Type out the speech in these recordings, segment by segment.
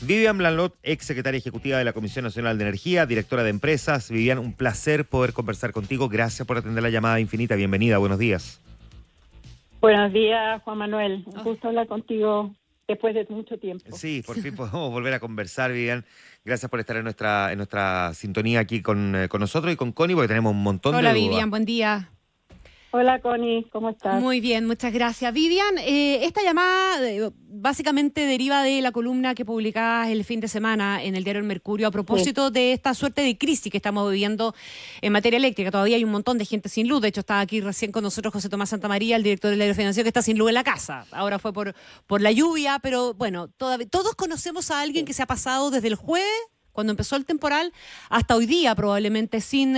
Vivian Blanlot, ex secretaria ejecutiva de la Comisión Nacional de Energía, directora de empresas. Vivian, un placer poder conversar contigo. Gracias por atender la llamada infinita. Bienvenida, buenos días. Buenos días, Juan Manuel. Un gusto hablar contigo después de mucho tiempo. Sí, por fin podemos volver a conversar, Vivian. Gracias por estar en nuestra sintonía aquí con nosotros y con Connie, porque tenemos un montón de Hola, dudas. Vivian, buen día. Hola, Connie, ¿cómo estás? Muy bien, muchas gracias. Vivian, esta llamada básicamente deriva de la columna que publicabas el fin de semana en el diario El Mercurio a propósito de esta suerte de crisis que estamos viviendo en materia eléctrica. Todavía hay un montón de gente sin luz. De hecho, estaba aquí recién con nosotros José Tomás Santamaría, el director del Aerofinanciero, que está sin luz en la casa. Ahora fue por la lluvia, pero bueno, todos conocemos a alguien que se ha pasado desde el jueves, cuando empezó el temporal, hasta hoy día probablemente sin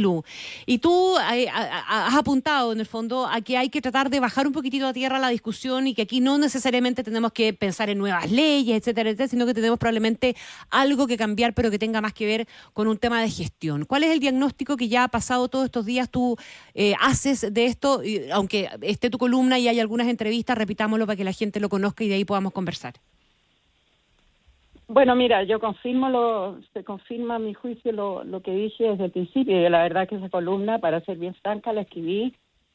luz. Y tú has apuntado en el fondo a que hay que tratar de bajar un poquitito a tierra la discusión y que aquí no necesariamente tenemos que pensar en nuevas leyes, etcétera, etcétera, sino que tenemos probablemente algo que cambiar, pero que tenga más que ver con un tema de gestión. ¿Cuál es el diagnóstico que ya ha pasado todos estos días tú haces de esto? Aunque esté tu columna y hay algunas entrevistas, repitámoslo para que la gente lo conozca y de ahí podamos conversar. Bueno, mira, se confirma a mi juicio lo que dije desde el principio. Y la verdad que esa columna, para ser bien franca, la escribí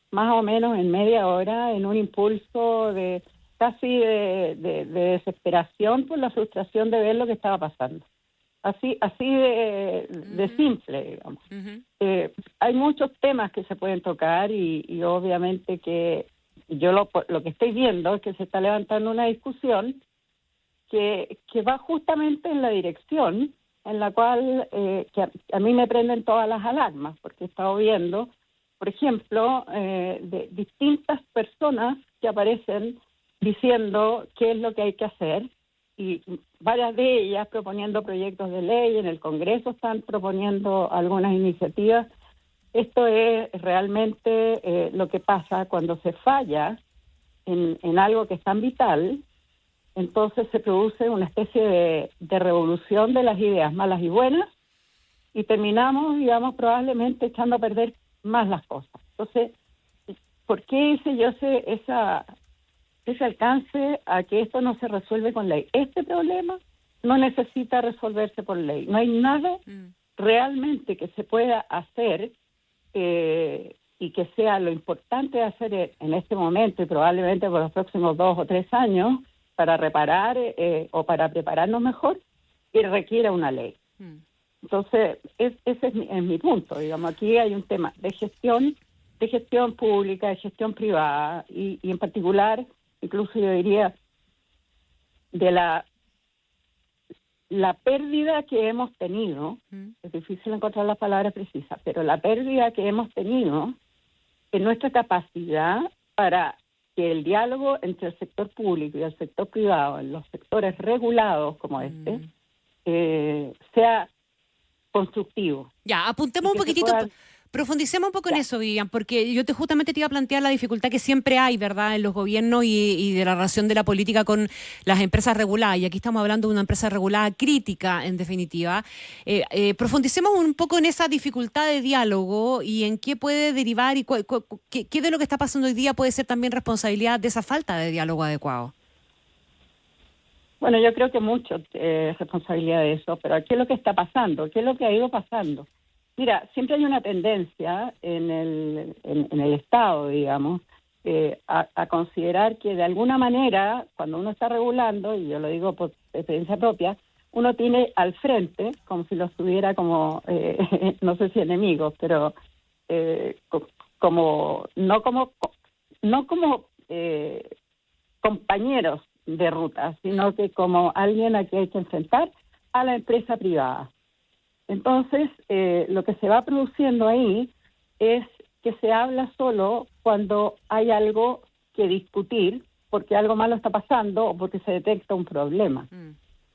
más o menos en media hora, en un impulso de casi de desesperación por la frustración de ver lo que estaba pasando. Así de simple, digamos. Uh-huh. Hay muchos temas que se pueden tocar y obviamente que yo lo que estoy viendo es que se está levantando una discusión que va justamente en la dirección en la cual que a mí me prenden todas las alarmas, porque he estado viendo, por ejemplo, de distintas personas que aparecen diciendo qué es lo que hay que hacer, y varias de ellas proponiendo proyectos de ley. En el Congreso están proponiendo algunas iniciativas. Esto es realmente lo que pasa cuando se falla en algo que es tan vital. Entonces se produce una especie de revolución de las ideas malas y buenas y terminamos, digamos, probablemente echando a perder más las cosas. Entonces, ¿por qué hice yo ese alcance a que esto no se resuelve con ley? Este problema no necesita resolverse por ley. No hay nada realmente que se pueda hacer y que sea lo importante de hacer en este momento y probablemente por los próximos 2 o 3 años, para reparar o para prepararnos mejor, y requiere una ley. Entonces, ese es mi punto. Digamos, aquí hay un tema de gestión pública, de gestión privada, y en particular, incluso yo diría, de la pérdida que hemos tenido, es difícil encontrar las palabras precisas, pero la pérdida que hemos tenido en nuestra capacidad para que el diálogo entre el sector público y el sector privado, en los sectores regulados como sea constructivo. Ya, apuntemos un poquitito, profundicemos un poco en eso, Vivian, porque yo justamente te iba a plantear la dificultad que siempre hay, ¿verdad?, en los gobiernos y de la relación de la política con las empresas reguladas. Y aquí estamos hablando de una empresa regulada crítica, en definitiva. Profundicemos un poco en esa dificultad de diálogo y en qué puede derivar y qué de lo que está pasando hoy día puede ser también responsabilidad de esa falta de diálogo adecuado. Bueno, yo creo que mucho es responsabilidad de eso, pero ¿qué es lo que está pasando? ¿Qué es lo que ha ido pasando? Mira, siempre hay una tendencia en el Estado, digamos, a considerar que de alguna manera, cuando uno está regulando, y yo lo digo por experiencia propia, uno tiene al frente, como si los tuviera como, no sé si enemigos, pero no como compañeros de ruta, sino que como alguien a quien hay que enfrentar a la empresa privada. Entonces, lo que se va produciendo ahí es que se habla solo cuando hay algo que discutir, porque algo malo está pasando o porque se detecta un problema.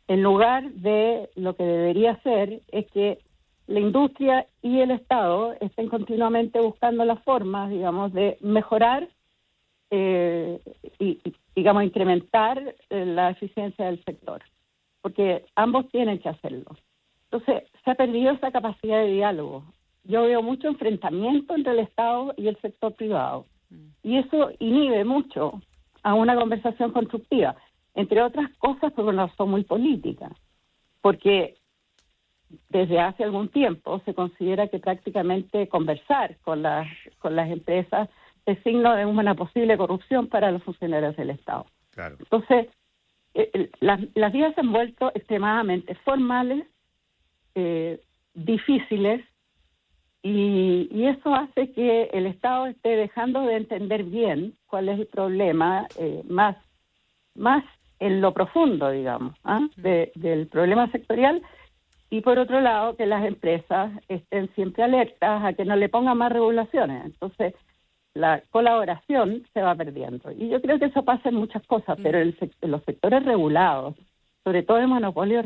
En lugar de lo que debería ser es que la industria y el Estado estén continuamente buscando las formas, digamos, de mejorar y digamos, incrementar la eficiencia del sector, porque ambos tienen que hacerlo. Entonces, se ha perdido esa capacidad de diálogo. Yo veo mucho enfrentamiento entre el Estado y el sector privado, y eso inhibe mucho a una conversación constructiva. entre otras cosas por una razón muy política, porque desde hace algún tiempo se considera que prácticamente conversar con las empresas es signo de una posible corrupción para los funcionarios del Estado. Claro. Entonces, las vías se han vuelto extremadamente formales, difíciles, y eso hace que el Estado esté dejando de entender bien cuál es el problema, más en lo profundo, digamos, del problema sectorial, y por otro lado que las empresas estén siempre alertas a que no le pongan más regulaciones. Entonces la colaboración se va perdiendo, y yo creo que eso pasa en muchas cosas, pero en los sectores regulados, sobre todo en monopolios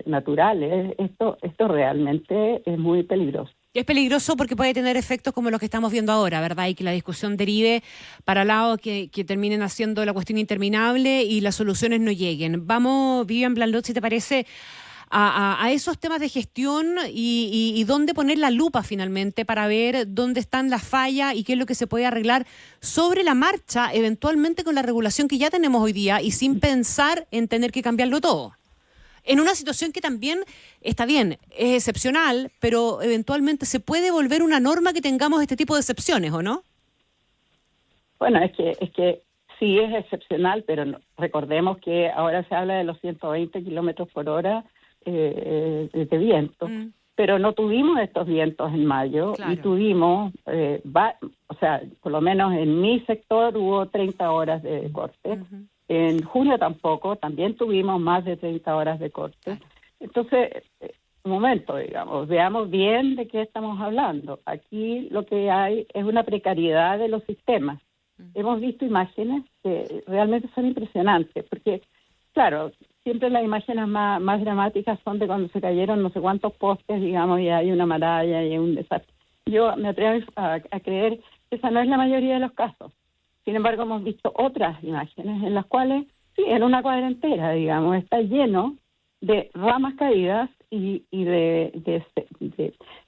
naturales, esto realmente es muy peligroso. Es peligroso porque puede tener efectos como los que estamos viendo ahora, ¿verdad? Y que la discusión derive para lados que terminen haciendo la cuestión interminable y las soluciones no lleguen. Vamos, Vivian Blanlot, si te parece, a esos temas de gestión y dónde poner la lupa finalmente para ver dónde están las fallas y qué es lo que se puede arreglar sobre la marcha, eventualmente con la regulación que ya tenemos hoy día y sin pensar en tener que cambiarlo todo. En una situación que también está bien, es excepcional, pero eventualmente se puede volver una norma que tengamos este tipo de excepciones, ¿o no? Bueno, es que sí es excepcional, pero recordemos que ahora se habla de los 120 kilómetros por hora de viento, pero no tuvimos estos vientos en mayo, claro. Y tuvimos, por lo menos en mi sector hubo 30 horas de corte. Uh-huh. En junio también tuvimos más de 30 horas de corte. Entonces, un momento, digamos, veamos bien de qué estamos hablando. Aquí lo que hay es una precariedad de los sistemas. Hemos visto imágenes que realmente son impresionantes, porque, claro, siempre las imágenes más dramáticas son de cuando se cayeron no sé cuántos postes, digamos, y hay una maraña y un desastre. Yo me atrevo a creer que esa no es la mayoría de los casos. Sin embargo, hemos visto otras imágenes en las cuales, sí, en una cuadra entera, digamos, está lleno de ramas caídas y de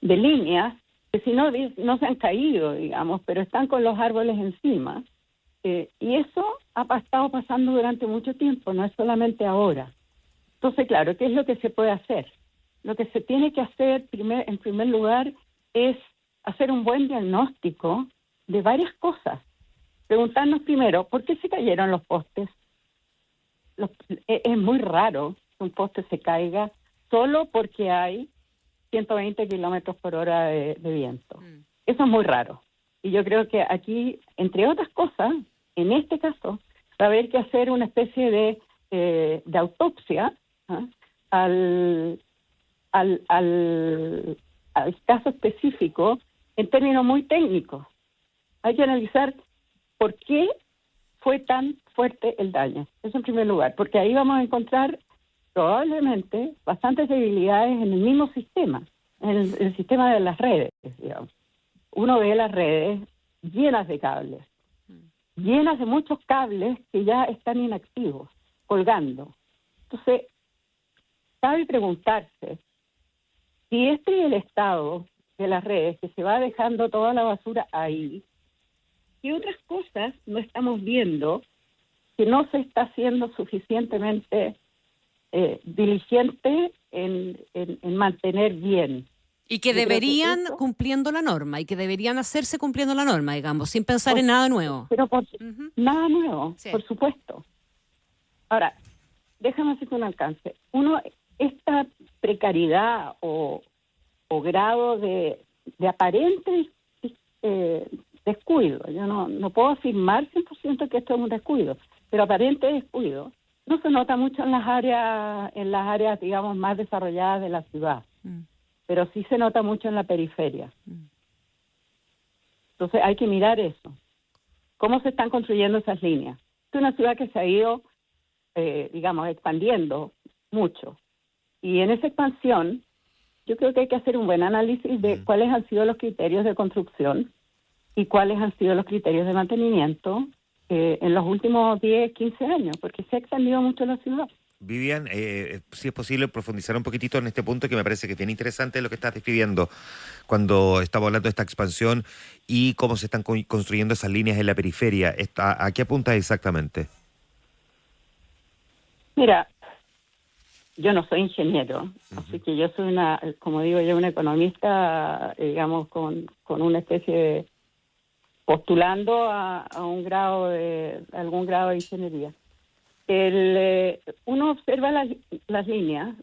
líneas que si no se han caído, digamos, pero están con los árboles encima. Y eso ha estado pasando durante mucho tiempo, no es solamente ahora. Entonces, claro, ¿qué es lo que se puede hacer? Lo que se tiene que hacer en primer lugar es hacer un buen diagnóstico de varias cosas. Preguntarnos primero, ¿por qué se cayeron los postes? Es muy raro que un poste se caiga solo porque hay 120 kilómetros por hora de viento. Eso es muy raro. Y yo creo que aquí, entre otras cosas, en este caso, va a haber que hacer una especie de autopsia al caso específico en términos muy técnicos. Hay que analizar por qué fue tan fuerte el daño. Eso en primer lugar, porque ahí vamos a encontrar probablemente bastantes debilidades en el mismo sistema, en el sistema de las redes, digamos. Uno ve las redes llenas de cables, llenas de muchos cables que ya están inactivos, colgando. Entonces, cabe preguntarse si es el estado de las redes, que se va dejando toda la basura ahí, ¿qué otras cosas no estamos viendo que no se está haciendo suficientemente diligente en mantener bien? Y que deberían cumpliendo la norma, y que deberían hacerse cumpliendo la norma, digamos, sin pensar en nada nuevo. Pero nada nuevo, sí. Por supuesto. Ahora, déjame hacerte un alcance. Esta precariedad o grado de aparente descuido, yo no puedo afirmar 100% que esto es un descuido, pero aparente descuido no se nota mucho en las áreas, digamos, más desarrolladas de la ciudad. Pero sí se nota mucho en la periferia. Entonces hay que mirar eso. ¿Cómo se están construyendo esas líneas? Es una ciudad que se ha ido, digamos, expandiendo mucho. Y en esa expansión, yo creo que hay que hacer un buen análisis de cuáles han sido los criterios de construcción y cuáles han sido los criterios de mantenimiento en los últimos 10, 15 años, porque se ha expandido mucho la ciudad. Vivian, si es posible profundizar un poquitito en este punto que me parece que es bien interesante lo que estás describiendo cuando estamos hablando de esta expansión y cómo se están construyendo esas líneas en la periferia. ¿A qué apunta exactamente? Mira, yo no soy ingeniero, así que yo soy como digo yo, una economista, digamos, con una especie de postulando a algún grado de ingeniería. Uno observa las líneas.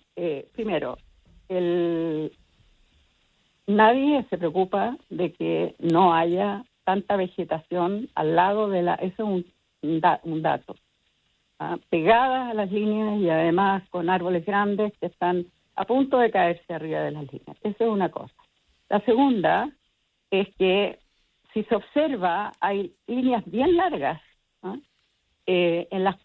Primero, nadie se preocupa de que no haya tanta vegetación al lado eso es un dato. Pegadas a las líneas y además con árboles grandes que están a punto de caerse arriba de las líneas. Eso es una cosa. La segunda es que si se observa, hay líneas bien largas, ¿no? En las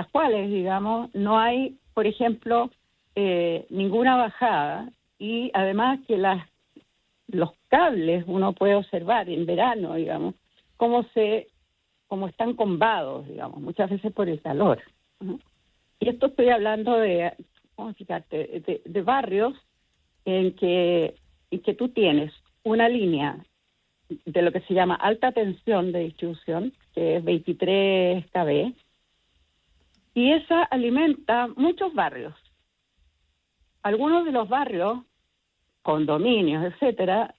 cuales, digamos, no hay, por ejemplo, ninguna bajada, y además que los cables uno puede observar en verano, digamos, cómo están combados, digamos, muchas veces por el calor, ¿no? Y esto estoy hablando ¿cómo explicarte? De barrios en que tú tienes una línea de lo que se llama alta tensión de distribución, que es 23 kV, y esa alimenta muchos barrios. Algunos de los barrios, condominios, etcétera,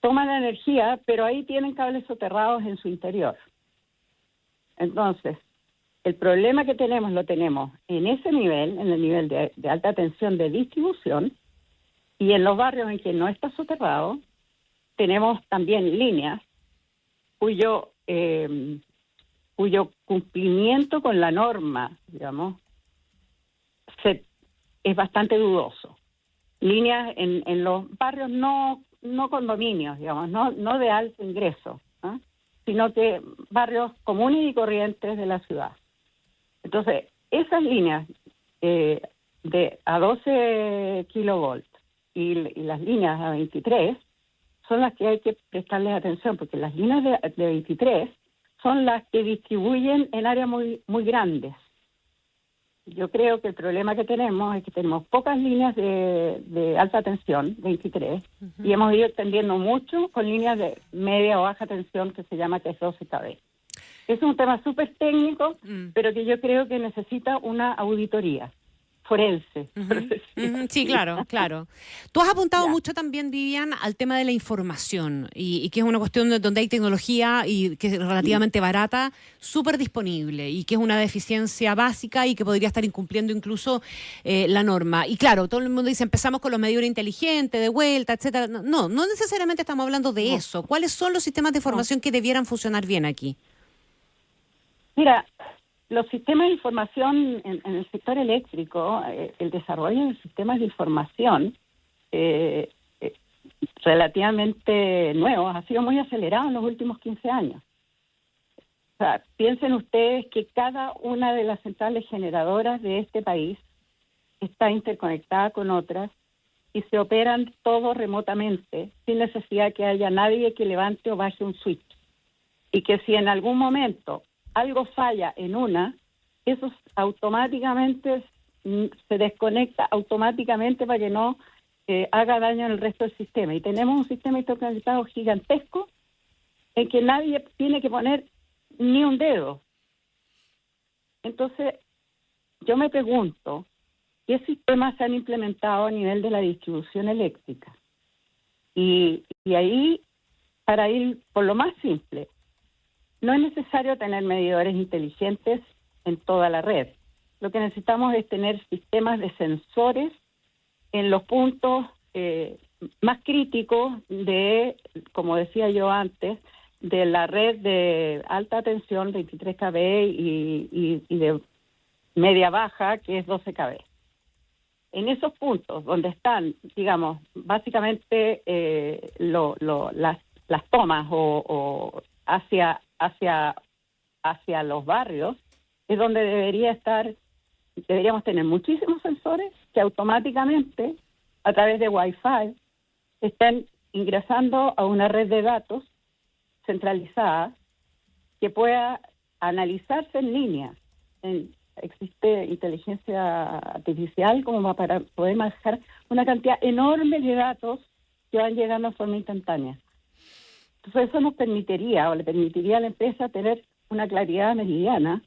toman la energía, pero ahí tienen cables soterrados en su interior. Entonces, el problema que lo tenemos en ese nivel, en el nivel de alta tensión de distribución, y en los barrios en que no está soterrado, tenemos también líneas cuyo cumplimiento con la norma, digamos, es bastante dudoso. Líneas en los barrios no condominios, digamos, no de alto ingreso, ¿eh? Sino que barrios comunes y corrientes de la ciudad. Entonces, esas líneas a 12 kilovolts y las líneas a 23 son las que hay que prestarles atención, porque las líneas de 23 son las que distribuyen en áreas muy, muy grandes. Yo creo que el problema que tenemos es que tenemos pocas líneas de alta tensión, 23, y hemos ido extendiendo mucho con líneas de media o baja tensión que se llama que es 12 kV. Es un tema súper técnico, pero que yo creo que necesita una auditoría forense. Sí, claro. Tú has apuntado mucho también, Vivian, al tema de la información y que es una cuestión donde hay tecnología y que es relativamente barata, súper disponible y que es una deficiencia básica y que podría estar incumpliendo incluso la norma. Y claro, todo el mundo dice, empezamos con los medidores inteligentes, de vuelta, etcétera. No necesariamente estamos hablando de eso. ¿Cuáles son los sistemas de información que debieran funcionar bien aquí? Mira, los sistemas de información en el sector eléctrico, el desarrollo de sistemas de información relativamente nuevos ha sido muy acelerado en los últimos 15 años. O sea, piensen ustedes que cada una de las centrales generadoras de este país está interconectada con otras y se operan todo remotamente, sin necesidad que haya nadie que levante o baje un switch. Y que si en algún momento algo falla en eso automáticamente se desconecta automáticamente para que no haga daño en el resto del sistema. Y tenemos un sistema interconectado gigantesco en que nadie tiene que poner ni un dedo. Entonces, yo me pregunto, ¿qué sistemas se han implementado a nivel de la distribución eléctrica? Y ahí, para ir por lo más simple, no es necesario tener medidores inteligentes en toda la red. Lo que necesitamos es tener sistemas de sensores en los puntos más críticos como decía yo antes, de la red de alta tensión, 23 kV, y de media baja, que es 12 kV. En esos puntos donde están, digamos, básicamente las tomas o hacia los barrios, es donde deberíamos tener muchísimos sensores que automáticamente, a través de Wi-Fi, estén ingresando a una red de datos centralizada que pueda analizarse en línea. Existe inteligencia artificial como para poder manejar una cantidad enorme de datos que van llegando de forma instantánea. Entonces eso nos permitiría, o le permitiría a la empresa tener una claridad meridiana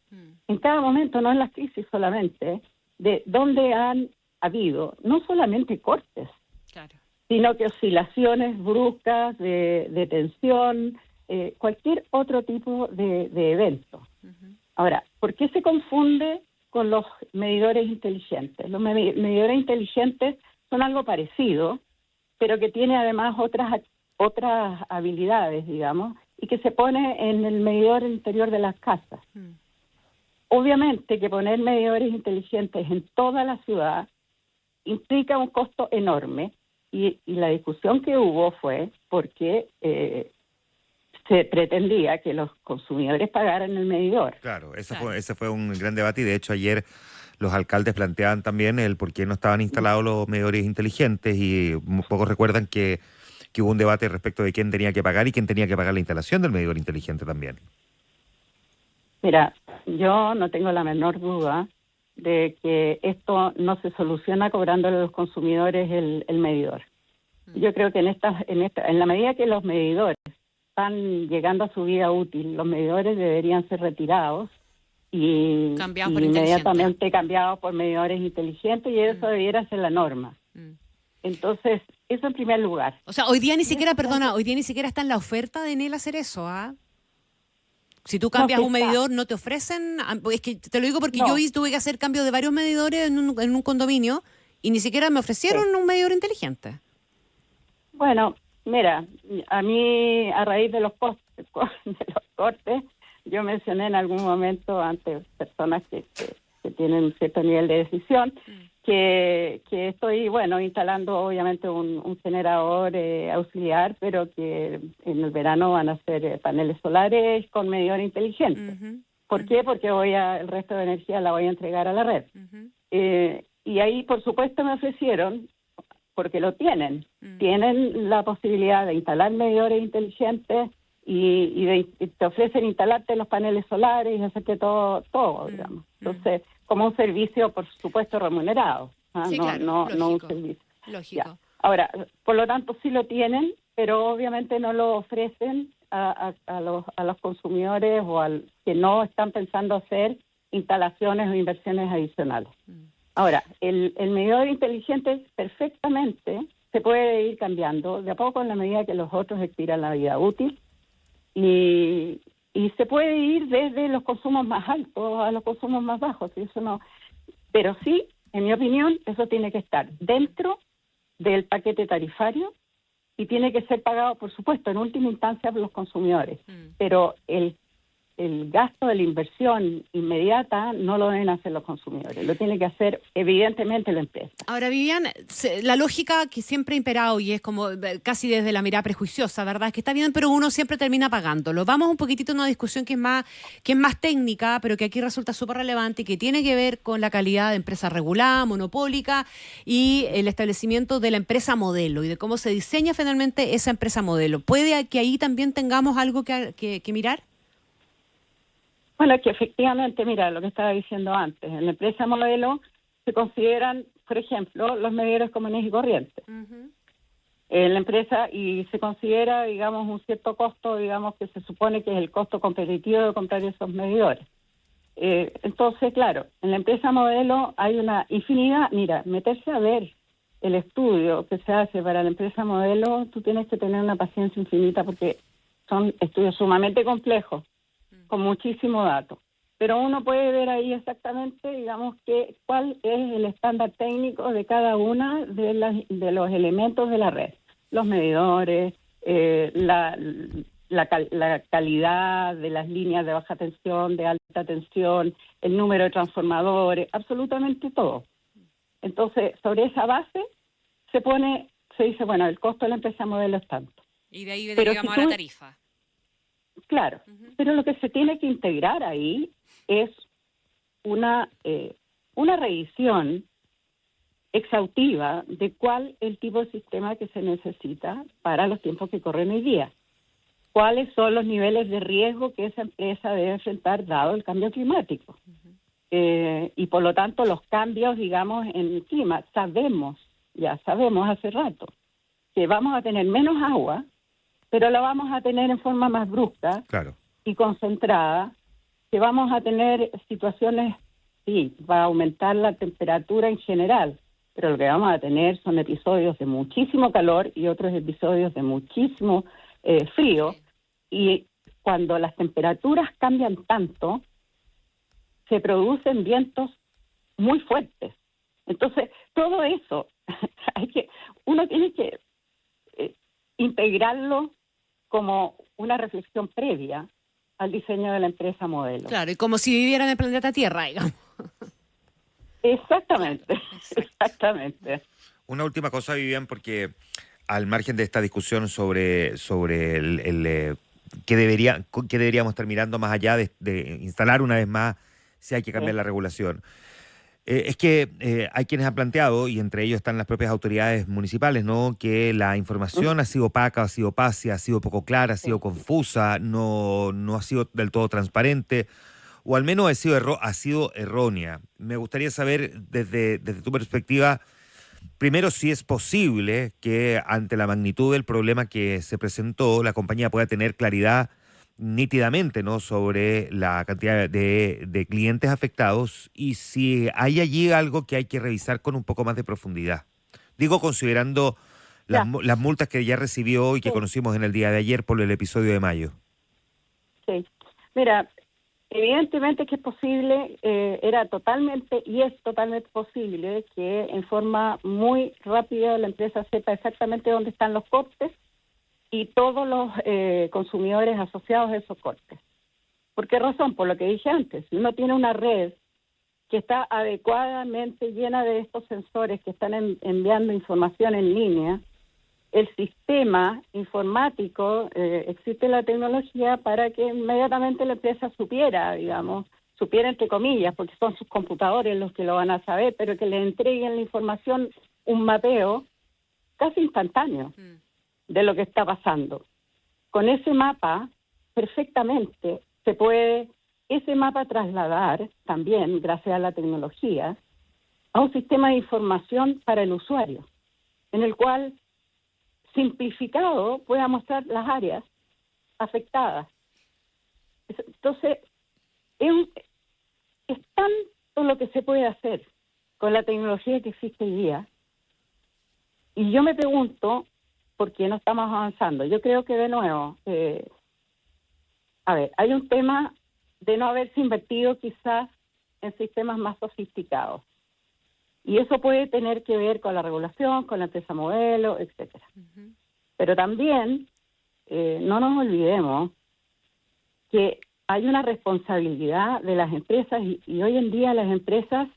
en cada momento, no en las crisis solamente, de dónde han habido no solamente cortes, Claro. sino que oscilaciones bruscas de tensión, cualquier otro tipo de evento. Ahora, ¿por qué se confunde con los medidores inteligentes? Los medidores inteligentes son algo parecido, pero que tiene además otras habilidades, digamos, y que se pone en el medidor interior de las casas. Obviamente que poner medidores inteligentes en toda la ciudad implica un costo enorme, y la discusión que hubo fue porque se pretendía que los consumidores pagaran el medidor. Claro, ese fue un gran debate, y de hecho ayer los alcaldes planteaban también el por qué no estaban instalados los medidores inteligentes, y pocos recuerdan que hubo un debate respecto de quién tenía que pagar y quién tenía que pagar la instalación del medidor inteligente también. Mira, yo no tengo la menor duda de que esto no se soluciona cobrándole a los consumidores el medidor. Yo creo que en la medida que los medidores están llegando a su vida útil, los medidores deberían ser retirados y inmediatamente cambiados por medidores inteligentes, y eso debiera ser la norma. Entonces, eso en primer lugar. O sea, hoy día ni siquiera está en la oferta de Enel hacer eso, ¿ah? Si tú cambias un medidor, no te ofrecen. Es que te lo digo porque yo tuve que hacer cambios de varios medidores en un condominio y ni siquiera me ofrecieron un medidor inteligente. Bueno, mira, a mí, a raíz de los cortes, yo mencioné en algún momento ante personas que tienen un cierto nivel de decisión, que estoy, instalando obviamente un generador auxiliar, pero que en el verano van a ser paneles solares con medidor inteligente. ¿Por qué? Porque el resto de energía la voy a entregar a la red. Y ahí, por supuesto, me ofrecieron, porque lo tienen la posibilidad de instalar medidores inteligentes y te ofrecen instalarte los paneles solares y hacerte todo, digamos. Entonces, como un servicio, por supuesto, remunerado. Sí, no un servicio. Lógico. Ya. Ahora, por lo tanto, sí lo tienen, pero obviamente no lo ofrecen a los consumidores o al que no están pensando hacer instalaciones o inversiones adicionales. Ahora, el medidor inteligente perfectamente se puede ir cambiando de a poco en la medida que los otros expiran la vida útil, y se puede ir desde los consumos más altos a los consumos más bajos, y eso no. Pero sí, en mi opinión, eso tiene que estar dentro del paquete tarifario y tiene que ser pagado, por supuesto, en última instancia por los consumidores. Pero el gasto de la inversión inmediata no lo deben hacer los consumidores, lo tiene que hacer evidentemente la empresa. Ahora, Vivian, la lógica que siempre ha imperado, y es como casi desde la mirada prejuiciosa, ¿verdad? Es que está bien, pero uno siempre termina pagándolo. Vamos un poquitito a una discusión que es más técnica, pero que aquí resulta súper relevante y que tiene que ver con la calidad de empresa regulada, monopólica, y el establecimiento de la empresa modelo y de cómo se diseña finalmente esa empresa modelo. ¿Puede que ahí también tengamos algo que mirar? Bueno, que efectivamente, mira, lo que estaba diciendo antes, en la empresa modelo se consideran, por ejemplo, los medidores comunes y corrientes. En la empresa, y se considera, digamos, un cierto costo, digamos, que se supone que es el costo competitivo de comprar esos medidores. Entonces, claro, en la empresa modelo hay una infinidad. Mira, meterse a ver el estudio que se hace para la empresa modelo, tú tienes que tener una paciencia infinita porque son estudios sumamente complejos, con muchísimo dato. Pero uno puede ver ahí exactamente, digamos, cuál es el estándar técnico de cada una de los elementos de la red. Los medidores, la calidad de las líneas de baja tensión, de alta tensión, el número de transformadores, absolutamente todo. Entonces, sobre esa base se dice, bueno, el costo de la empresa modelo es tanto. Y de ahí llegamos a la tarifa. Claro, pero lo que se tiene que integrar ahí es una revisión exhaustiva de cuál es el tipo de sistema que se necesita para los tiempos que corren hoy día. Cuáles son los niveles de riesgo que esa empresa debe enfrentar dado el cambio climático. Y por lo tanto los cambios, digamos, en el clima. Sabemos hace rato que vamos a tener menos agua, pero la vamos a tener en forma más brusca y concentrada que vamos a tener situaciones, sí, va a aumentar la temperatura en general, pero lo que vamos a tener son episodios de muchísimo calor y otros episodios de muchísimo frío, y cuando las temperaturas cambian tanto, se producen vientos muy fuertes. Entonces, todo eso, uno tiene que integrarlo como una reflexión previa al diseño de la empresa modelo. Claro, y como si viviera en el planeta Tierra, digamos. Exactamente, exactamente. Una última cosa, Vivian, porque al margen de esta discusión sobre qué deberíamos estar mirando más allá de instalar una vez más si hay que cambiar la regulación. Es que hay quienes han planteado, y entre ellos están las propias autoridades municipales, ¿no?, que la información ha sido opaca, ha sido opacia, ha sido poco clara, ha sido confusa, no ha sido del todo transparente, o al menos ha sido errónea. Me gustaría saber desde tu perspectiva, primero, si es posible que ante la magnitud del problema que se presentó, la compañía pueda tener claridad nítidamente, ¿no?, sobre la cantidad de clientes afectados, y si hay allí algo que hay que revisar con un poco más de profundidad. Digo, considerando las multas que ya recibió y que conocimos en el día de ayer por el episodio de mayo. Sí, mira, evidentemente que es posible, era totalmente y es totalmente posible que en forma muy rápida la empresa sepa exactamente dónde están los cortes y todos los consumidores asociados a esos cortes. ¿Por qué razón? Por lo que dije antes. Si uno tiene una red que está adecuadamente llena de estos sensores que están enviando información en línea, el sistema informático, existe la tecnología para que inmediatamente la empresa supiera entre comillas, porque son sus computadores los que lo van a saber, pero que le entreguen la información, un mapeo casi instantáneo de lo que está pasando. Con ese mapa, perfectamente, se puede ese mapa trasladar también, gracias a la tecnología, a un sistema de información para el usuario, en el cual, simplificado, pueda mostrar las áreas afectadas. Entonces, es tanto lo que se puede hacer con la tecnología que existe hoy día, y yo me pregunto por qué no estamos avanzando. Yo creo que, de nuevo, hay un tema de no haberse invertido quizás en sistemas más sofisticados. Y eso puede tener que ver con la regulación, con la empresa modelo, etcétera. Pero también no nos olvidemos que hay una responsabilidad de las empresas y hoy en día las empresas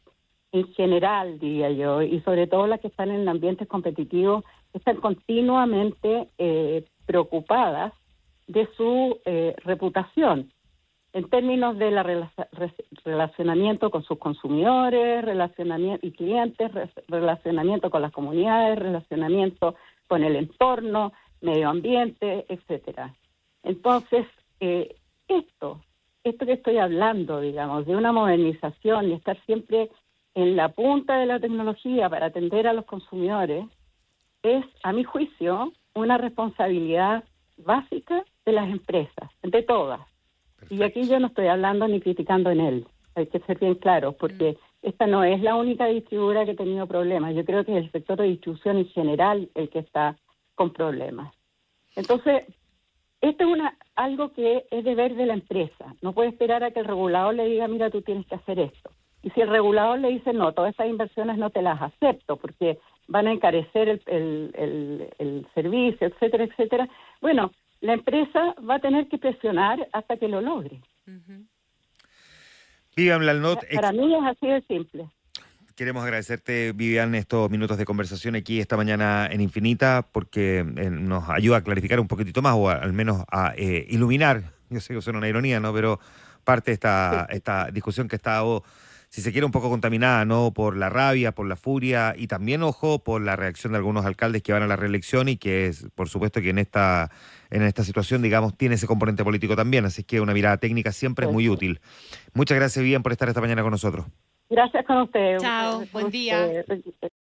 en general, diría yo, y sobre todo las que están en ambientes competitivos, están continuamente preocupadas de su reputación en términos de la relacionamiento con sus consumidores, relacionamiento y clientes, relacionamiento con las comunidades, relacionamiento con el entorno, medio ambiente, etcétera. Entonces, esto que estoy hablando, digamos, de una modernización y estar siempre en la punta de la tecnología para atender a los consumidores, es, a mi juicio, una responsabilidad básica de las empresas, de todas. Perfecto. Y aquí yo no estoy hablando ni criticando en él, hay que ser bien claros, porque esta no es la única distribuidora que ha tenido problemas. Yo creo que es el sector de distribución en general el que está con problemas. Entonces, esto es algo que es deber de la empresa. No puede esperar a que el regulador le diga, mira, tú tienes que hacer esto. Y si el regulador le dice, no, todas esas inversiones no te las acepto porque van a encarecer el servicio, etcétera, etcétera, bueno, la empresa va a tener que presionar hasta que lo logre. Vivian Lalnot, para mí es así de simple. Queremos agradecerte, Vivian, estos minutos de conversación aquí esta mañana en Infinita, porque nos ayuda a clarificar un poquitito más, o al menos a iluminar, yo sé que suena una ironía, ¿no?, pero parte de esta discusión que ha estado, si se quiere, un poco contaminada, ¿no?, por la rabia, por la furia y también, ojo, por la reacción de algunos alcaldes que van a la reelección y que es, por supuesto, que en esta situación, digamos, tiene ese componente político también. Así que una mirada técnica siempre es muy útil. Muchas gracias, Vivian, por estar esta mañana con nosotros. Gracias con ustedes. Chao, buen día.